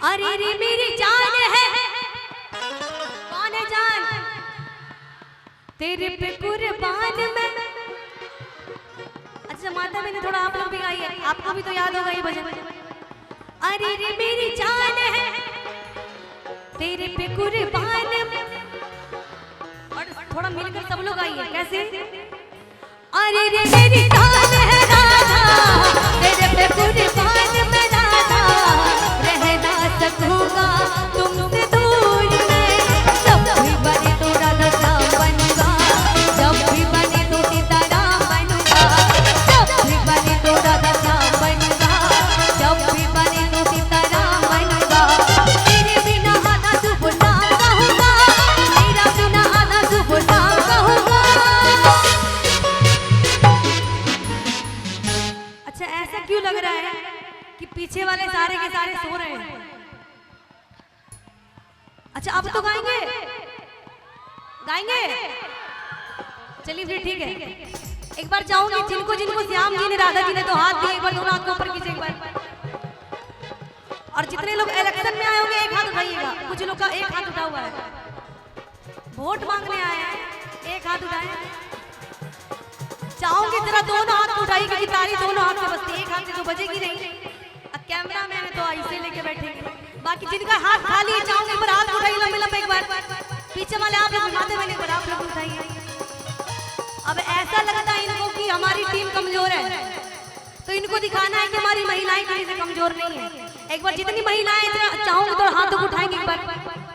अरे रे मेरी जान है, कौन है जान, तेरे पे कुर्बान मैं। अच्छा माता मैंने थोड़ा आप लोग भी गाई है, आपको भी तो याद होगा ये भजन। अरे रे मेरी जान है, तेरे पे कुर्बान, और थोड़ा मिलकर सब लोग आइए। कैसे? अरे रे मेरी जान है राधा, तेरे पे कुर्बान मैं राधा, रह ना सकूंगा तुमसे दूर मैं। जब भी बने तो राधा श्याम बनूंगा, जब भी बने तो सीताराम बनूंगा, जब भी बने तो राधा श्याम बनूंगा, जब भी बने तो सीताराम बनूंगा। तेरे बिना आधा सुबह शाम कहूंगा, तेरा बिना आधा सुबह शाम कहूंगा। अच्छा ऐसा क्यों लग रहा है कि पीछे वाले सारे के सारे सो रहे हैं? अच्छा अब तो गाएंगे, गाएंगे? चलिए फिर ठीक है। एक बार चाहूंगी जिनको जिनको श्याम जी ने राधा जी ने तो हाथ दिए, एक बार दोनों हाथ को ऊपर कीजिए एक बार। और जितने लोग इलेक्शन में आए होंगे एक हाथ उठाइएगा। कुछ लोग का एक हाथ उठा हुआ है, वोट मांगने आए हैं, एक हाथ उठाए। चाहूंगी जरा दोनों हाथ उठाइए क्योंकि ताली दोनों हाथ से बजती है, एक हाथ से तो बजेगी नहीं। अब कैमरा मैन तो ऐसे लेके बैठेंगे। बाकी जिनका हाथ खाली है चाहूंगी पर हाथ उठाइए लंबे लंबे एक बार। पीछे वाले आप लोग माथे वाले पर आप लोग उठाइए। अब ऐसा लगता है इनको कि हमारी टीम कमजोर है, तो इनको दिखाना है कि हमारी महिलाएं किसी से कमजोर नहीं है। एक बार जितनी महिलाएं चाहूंगी तो हाथों को उठाएंगे एक बार।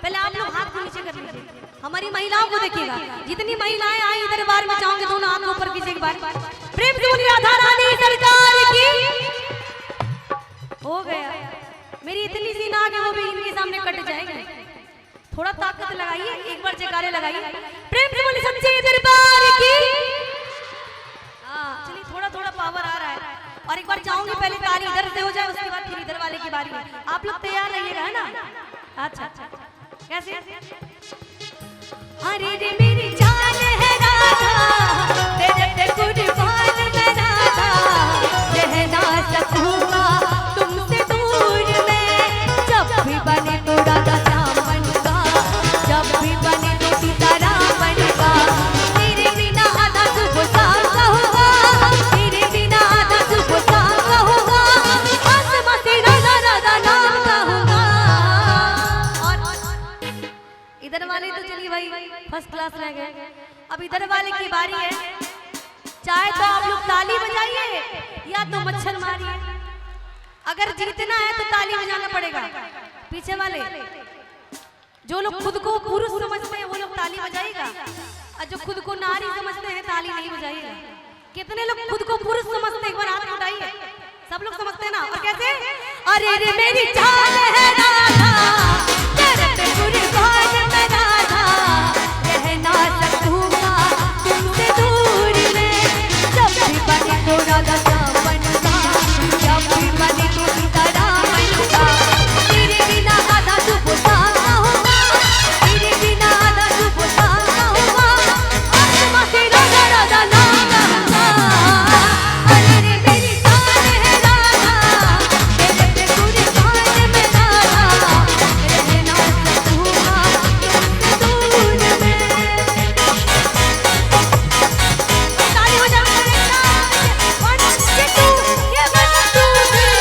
पहले आप लोग हाथ को नीचे कर लीजिए, हमारी महिलाओं को देखिएगा। जितनी महिलाएं आई दरबार में चाहूंगी दोनों हाथ को ऊपर कीजिए एक बार। प्रेम से बोलिए राधा रानी सरकार की। हो गया, मेरी इतनी सी नाक है वो भी इनके सामने कट जाएगी। थोड़ा ताकत लगाइए, एक बार जयकारे लगाइए। प्रेम से बोलिए सच्चे दरबार की। हाँ चलिए थोड़ा थोड़ा पावर आ रहा है। और एक बार चाहूंगी पहले ताली इधर से हो जाए, उसके बाद फिर इधर वाले की बारी है। आप लोग तैयार रहिएगा है ना? अच्छा कैसे? अरे रे मेरी जान है राधा, तेरे पे कुर्बान मैं राधा, रह ना सकूंगा तुमसे दूर मैं। जब भी बने तो राधा श्याम बनूंगा, जब भी बने तो सीताराम बनूंगा। तेरे बिना आधा सुबह शाम कहूंगा, तेरे बिना आधा सुबह शाम कहूंगा। आसमां से राधा राधा नाम कहूंगा। इधर वाले तो चलिए भाई फर्स्ट क्लास रह गए। अब इधर वाले की बारी है। चाहे तो आप लोग ताली बजाइए या तो मच्छर मारिए। अगर जीतना है तो ताली बजाना पड़ेगा। पीछे वाले जो लोग खुद को पुरुष समझते हैं वो लोग ताली बजाएगा, और जो खुद को नारी समझते हैं ताली नहीं बजाएगा। कितने लोग खुद को पुरुष समझते हैं? एक बार हाथ उठाइए। सब लोग समझते हैं ना? और कैसे? अरे रे मेरी जान है राधा, तेरे पे कुर्बान मैं राधा, रह ना सकूंगा तुमसे दूर मैं। जब भी बने तो राधा श्याम बनूंगा, जब भी बने तो सीताराम बनूंगा। तेरे बिना आधा सुबह शाम कहूंगा, तेरे बिना आधा सुबह शाम कहूंगा। आसमां से राधा राधा नाम कहूंगा। अरे रे मेरी जान है राधा, तेरे पे कुर्बान मैं राधा, रह ना सकूंगा तुमसे दूर मैं। ताली बजा मेरे साथ, 1 2 ये 1 2 3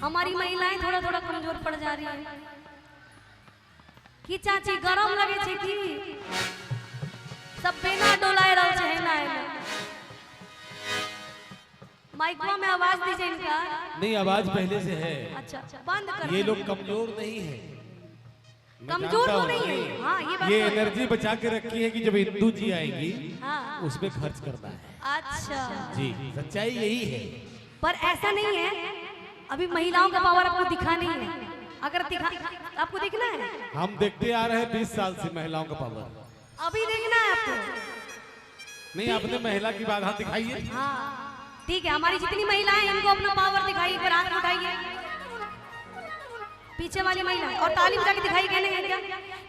हमारी महिलाएं थोड़ा थोड़ा कमजोर पड़ जा रही है। कि चाची गरम लगे छे कि सब बिना डोलाए रह छे ना। माइकवा में आवाज दीजिए इनका। नहीं, आवाज पहले से है। अच्छा बंद कर। ये लोग कमजोर नहीं है, कमजोर तो नहीं है। हाँ ये बात ये तो एनर्जी बचा के रखी है कि जब इंदू जी आएंगी हाँ। उसमें खर्च करना है। अच्छा जी, सच्चाई यही है। पर ऐसा नहीं है, अभी महिलाओं का पावर आपको दिखा नहीं है। अगर दिखा आपको देखना है, हम देखते आ रहे हैं 20 साल से महिलाओं का पावर। अभी देखना है आपको। नहीं, आपने महिला की बात दिखाइए। हाँ ठीक है, हमारी जितनी महिलाएं इनको अपना पावर दिखाइए, पर हाथ उठाइए पीछे वाली महिला और ताली बजा के दिखाई। कहने हैं क्या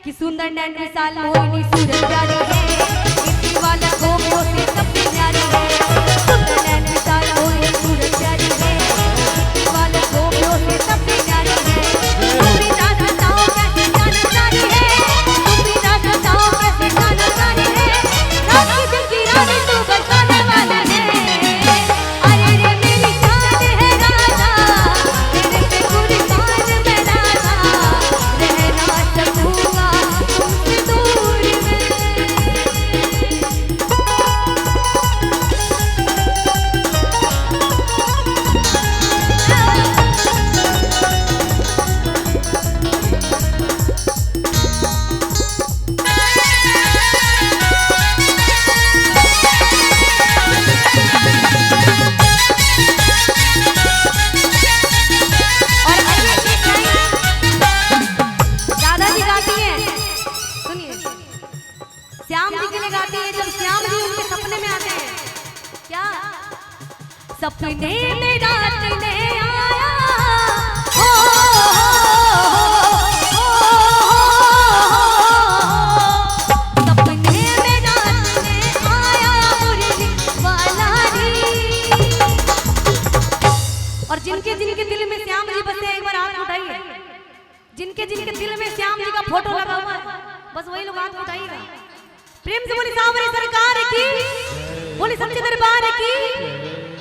कि सुंदर नैन विशाल मोहिनी सूरज प्यारी है, इसी वाला गोपियों से सबसे प्यारी है। सुंदर नैन विशाल मोहिनी सूरज प्यारी है, इसी वाला गोपियों से सबसे प्यारी है। तुम भी राजताओं कैसे जानकारी है, तुम भी राजताओं कैसे जानकारी है। रात की दिल की रानी तू बचाने वाला है। अरे रे मेरी जान है राजा, तेरे पे कुर्बान मैं राजा, रह ना सकूंगा तुमसे दूर मैं। और आइए एक लाइन दादाजी गाती हैं, सुनिए। श्याम जी के लिए गाती है, जब श्याम जी उनके सपने में आते हैं। क्या सपने में रात ने आया हो, सपने में रात ने आया मुरली वाला री। और जिनके जिनके दिल में श्याम जी बसे हैं, एक बार हाथ उठाइए। जिनके जिनके दिल में श्याम जी का फोटो लगा हुआ है, बस वही लोग हाथ उठाइएगा। प्रेम से बोली सांवरी सरकार की, बोली सच्चे दरबार की,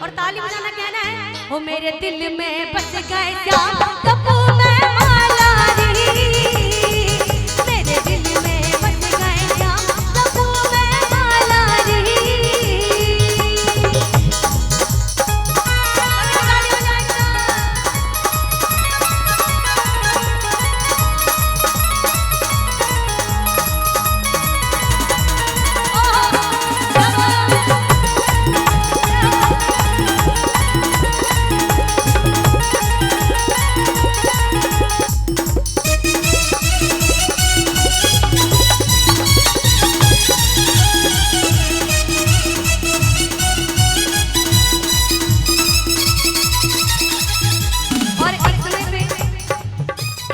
और ताली बजाना कहना है। हो मेरे दिल में बस गए श्याम कपू में माला री, मेरे दिल में बस गए श्याम कपू में माला री। ताली बजाएगा। और एक समय पे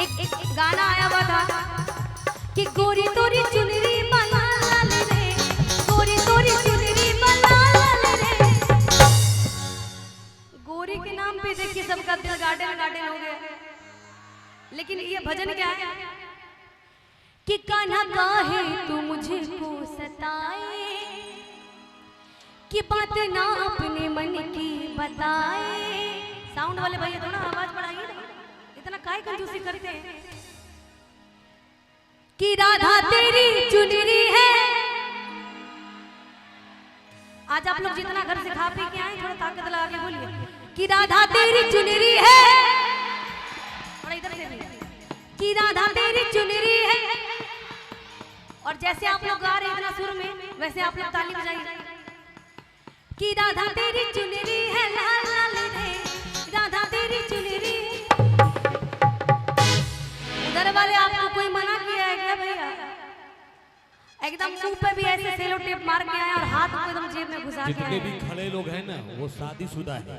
एक गाना आया हुआ था कि गोरी तोरी चुनरी बना लाल रे, गोरी तोरी चुनरी बना लाल रे। गोरी के नाम पे देखिए सबका दिल गार्डन गार्डन हो गया। लेकिन ये भजन क्या है कि कान्हा काहे तू मुझको सताए, कि बात ना अपने मन की बताए। साउंड वाले भैया थोड़ा आवाज बढ़ाइए ना, इतना काहे कंजूसी करते हैं। कि राधा तेरी चुनरी है। आज आप लोग जितना घर से खा पी के आए, थोड़ा ताकत लगा के बोलिए कि राधा तेरी चुनरी है। और इधर से भी कि राधा तेरी चुनरी है। और जैसे आप लोग गा रहे हैं इतना सुर में, वैसे आप लोग ताली बजाइए कि राधा तेरी चुनरी है लाल लाल रे, राधा तेरी चुनरी। उधर वाले आपको कोई मना किया है क्या भैया? एकदम मुंह पे भी ऐसे सेलो टेप मार के आए और हाथ को एकदम जेब में घुसा के जितने आए। भी खड़े लोग हैं ना, वो शादीशुदा है।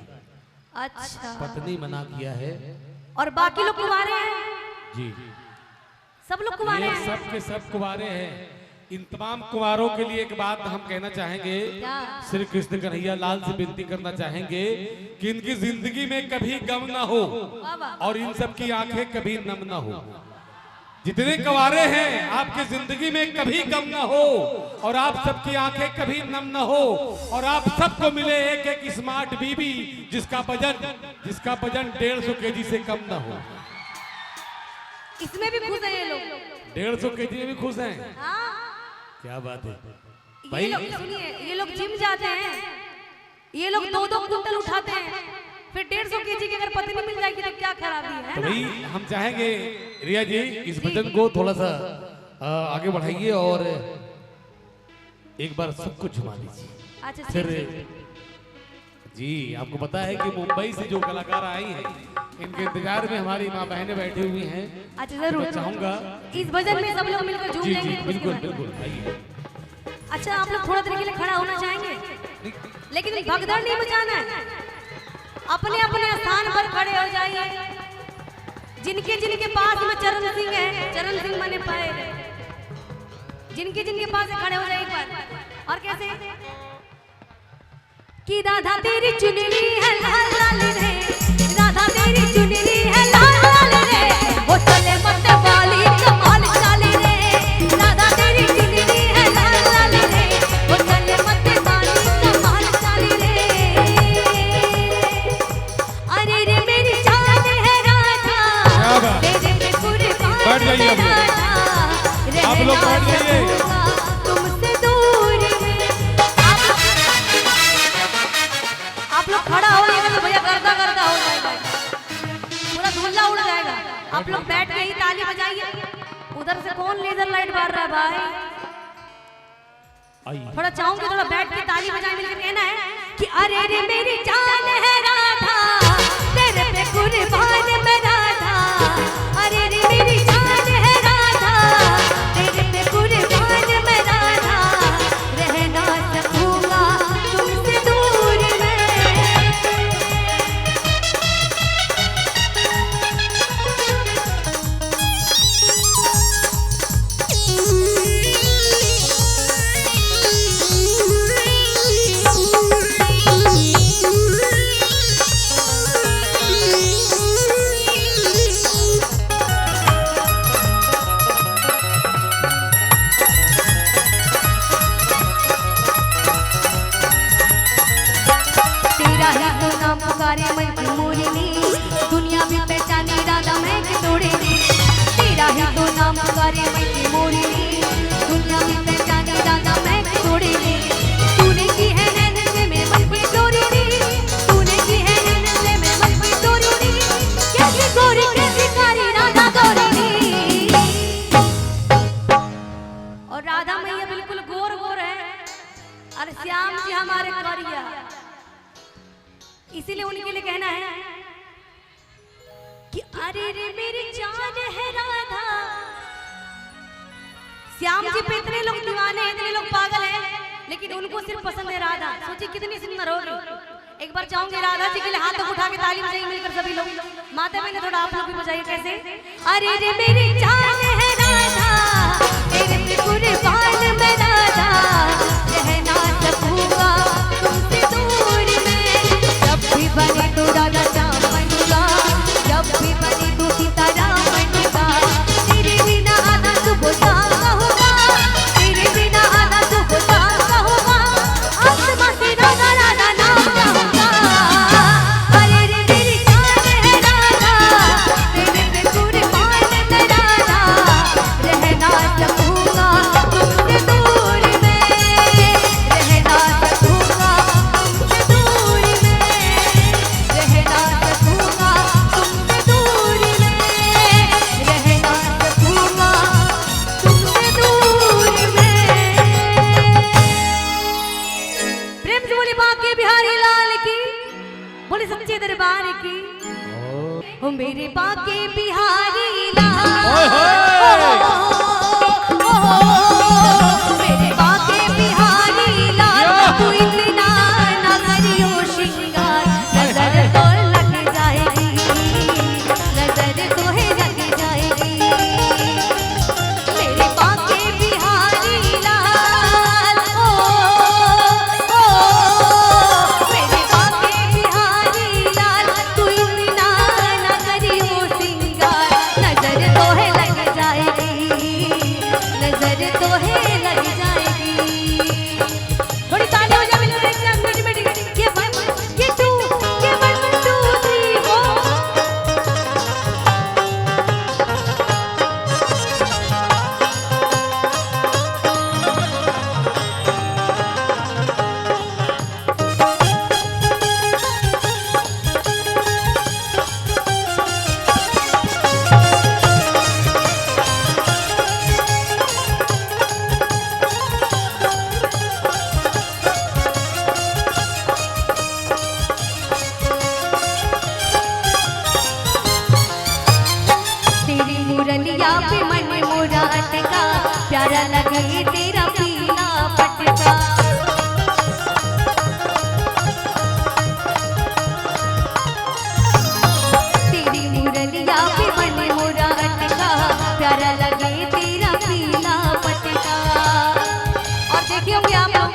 अच्छा, पत्नी मना किया है और बाकी लोग कुंवारे हैं। जी, सब लोग कुंवारे ये हैं। सब के सब कुंवारे हैं। इन तमाम कुंवारों के लिए एक बात हम कहना चाहेंगे, श्री कृष्ण कन्हैया लाल से विनती करना चाहेंगे कि इनकी जिंदगी में कभी गम ना हो और इन सब की आंखें कभी नम ना हो। जितने कुंवारे हैं, आपकी जिंदगी में कभी गम ना हो और आप सबकी आंखें कभी नम ना हो और आप सबको मिले एक एक स्मार्ट बीबी जिसका वजन 150 kg से कम ना हो। इसमें भी खुश हैं ये लोग। 150 kg में भी खुश हैं। हाँ, क्या बात है ये भाई। लोग सुनिए, ये लोग जिम जाते हैं ये लोग 2-2 कुंटल उठाते हैं, फिर 150 केजी की अगर पत्नी मिल जाएगी तो क्या खराबी है तो ना? भाई हम चाहेंगे रिया जी इस भजन को थोड़ा सा आगे बढ़ाइए और एक बार सबको झुमा दीजिए। अच्छा फिर ठीक। जी आपको पता है कि मुंबई से जो कलाकार आई हैं इनके इंतजार में हमारी माँ बहनें बैठी हुई हैं। अच्छा जरूर मैं चाहूंगा इस भजन में सब लोग मिलकर झूम जी जी लेंगे। बिल्कुल बिल्कुल आइए। अच्छा आप लोग थोड़ा देर के लिए खड़ा होना चाहेंगे, लेकिन भगदड़ नहीं मचाना है, अपने अपने स्थान पर खड़े हो जाइए। जिनके जिनके पास में चरण सिंह है, चरण सिंह माने पैर, जिनके जिनके पास खड़े हो जाइए एक बार। और कैसे कि राधा तेरी चुनरी है लाल लाल रे, राधा तेरी चुनरी है लाल लाल रे, वो चले मत वाली कमाल चाल रे, राधा तेरी चुनरी है लाल लाल रे, वो चले मत वाली कमाल चाल रे। अरे रे मेरी जान है राधा, तेरे पे कुर्बान बैठ जाइए आप लोग। आप लोग बैठ जाइए। तुमसे दूर में आप लोग खड़ा होइएगा तो भैया गर्दा गर्दा हो जाएगा, पूरा धुल्ला उड़ जाएगा। आप लोग बैठ के ही ताली बजाइए। उधर से कौन लेजर लाइट मार रहा है भाई? आइए। थोड़ा चाहूंगी थोड़ा बैठ के ताली बजाए, मिलकर कहना है कि अरे रे मेरी जान है राधा, तेरे पे कुर्बान मैं राधा, अरे रे मेरी जान है राधा, तेरे पे कुर्बान मैं राधा, रह ना सकूंगा तुमसे दूर मैं। तेरा ही तो नाम पुकारे मन की मोरनी, दुनिया में पहचानी राधा मैं के तोड़नी। तेरा ही तो नाम पुकारे मन की मोरनी, दुनिया में पहचानी राधा मैं के तोड़नी। तूने की है नैन से मैं मन की चोरनी, तूने की है नैन से मैं मन की चोरनी, कैसी गोरी कैसी कारी राधा गोरी। और राधा मैया बिल्कुल गोर गोर है और श्याम जी हमारे करिया, इसीलिए उनके लिए कहना है कि अरे रे मेरी जान है राधा। श्याम जी पे इतने लोग दीवाने हैं, इतने लोग पागल हैं, लेकिन उनको सिर्फ पसंद है राधा। सोचिए कितनी सुंदर होगी। एक बार चाहूंगी राधा जी के लिए हाथ उठा के ताली बजाइए मिलकर सभी लोग। माता बहन थोड़ा आप लोग भी बजाइए। कैसे? अरे रे मेरी जान है राधा, तेरे पे कुर्बान मैं राधा, रह ना सकूंगा तुमसे दूर में। जब भी बने तो राधा श्याम बनूंगा, जब भी बने तो सीताराम बनूंगा, तेरे बिना आना सुबह शाम कहूंगा, तेरे बिना आना सुबह शाम कहूंगा, आसमां से राधा राधा नाम कहूंगा। अरे रे मेरी जान है राधा, तेरे पे कुर्बान मैं राधा, रह ना सकूंगा तुमसे दूर में, रह ना सकूंगा तुमसे दूर में, रह ना सकूंगा तुमसे दूर में, रह ना सकूंगा तुमसे दूर में। प्रेम से बोली बांके बिहारी लाल की, बोले सच्चे दरबार की। ओ मेरे बांके बिहारी लाल, मेरे बांके बिहारी लाल, तू इतना ना करियो श्रृंगार, नजर तो लग जाएगी, नजर तो है लग जाएगी। मेरे बांके बिहारी लाल, मेरे बांके बिहारी लाल, तू इतना ना करियो श्रृंगार, नजर तो है लग जाएगी, नजर तो मुरलिया पे मन मोरा अटका, प्यारा लगे तेरा पीला पटका। तेरी मुरलिया पे मन मोरा अटका, प्यारा लगे तेरा पीला पटका। और देखिए होंगे आप लोग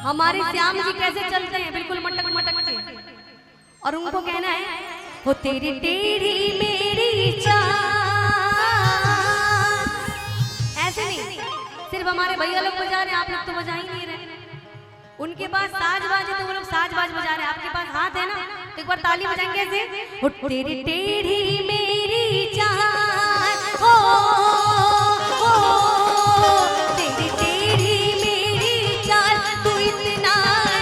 हमारे श्याम जी कैसे चलते हैं, बिल्कुल मटक मटक के। और उनको कहना है, हो तेरी टेढ़ी मेरी चाल। ऐसे नहीं, सिर्फ हमारे भैया लोग बजा रहे हैं, आप लोग तो बजा ही नहीं रहे। उनके पास साज बाज है तो वो लोग साज बाज बजा रहे हैं, आपके पास हाथ है ना, तो एक बार ताली बजाएंगे ऐसे। हो तेरी टेढ़ी मेरी चाल, हो तेरी टेढ़ी मेरी चाल, तू इतना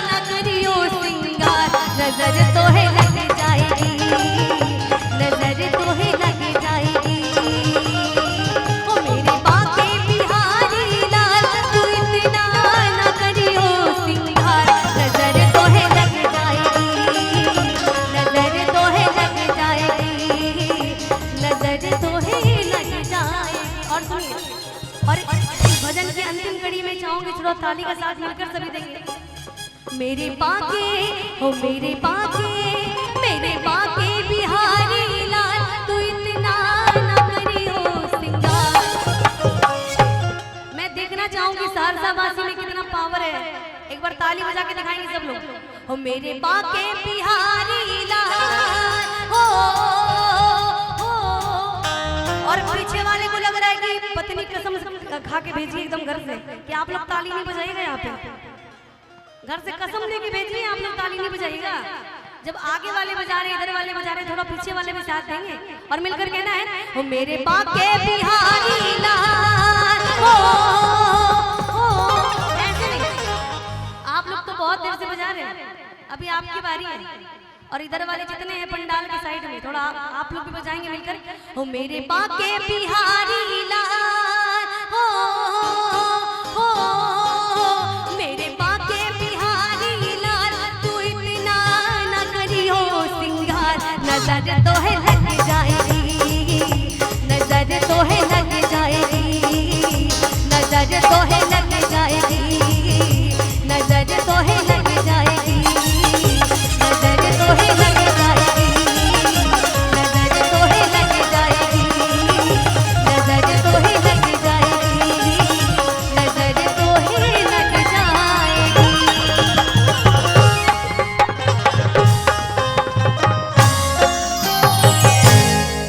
न करियो सिंगार, नजर तो है लग जाएगी, नजर तो है लग जाएगी। ओ मेरे बाके बिहारी लाल, तू इतना न करियो सिंगार, नजर तो है लग जाएगी, नजर तो है लग जाएगी, नजर तो है लग जाएगी। और सुनिए, और इस भजन की अंतिम कड़ी में चाहूंगी थोड़ा ताली का साथ मिलकर सभी देंगे। मेरे बाके, ओ मेरे बाके, मेरे बाके बिहारी लाल, तू इतना न करियो सिंगार। मैं देखना चाहूंगी सहरसा वासी में कितना पावर है, एक बार ताली बजा के दिखाएंगे सब लोग। ओ मेरे बाके बिहारी लाल, हो और पीछे वाले को लग रहा है कि पत्नी कसम खा के भेजी एकदम घर से कि आप लोग ताली नहीं बजाइएगा, यहाँ पे घर से कसम लेके भेजिए, आप लोग ताली नहीं बजाइएगा। जब आगे वाले बजा रहे, इधर वाले बजा रहे, थोड़ा पीछे वाले भी साथ देंगे और मिलकर कहना है, ओ मेरे बाके बिहारी लाल, हो ऐसे नहीं। आप लोग तो बहुत देर से बजा रहे हैं, अभी आपकी बारी है। और इधर वाले जितने हैं पंडाल के साइड में, थोड़ा आप लोग भी बजाएंगे मिलकर। ओ मेरे बाके बिहारी लाल, हो मेरे बाके बिहारी लाल, तू इतना न करियो सिंगार, नजर तो है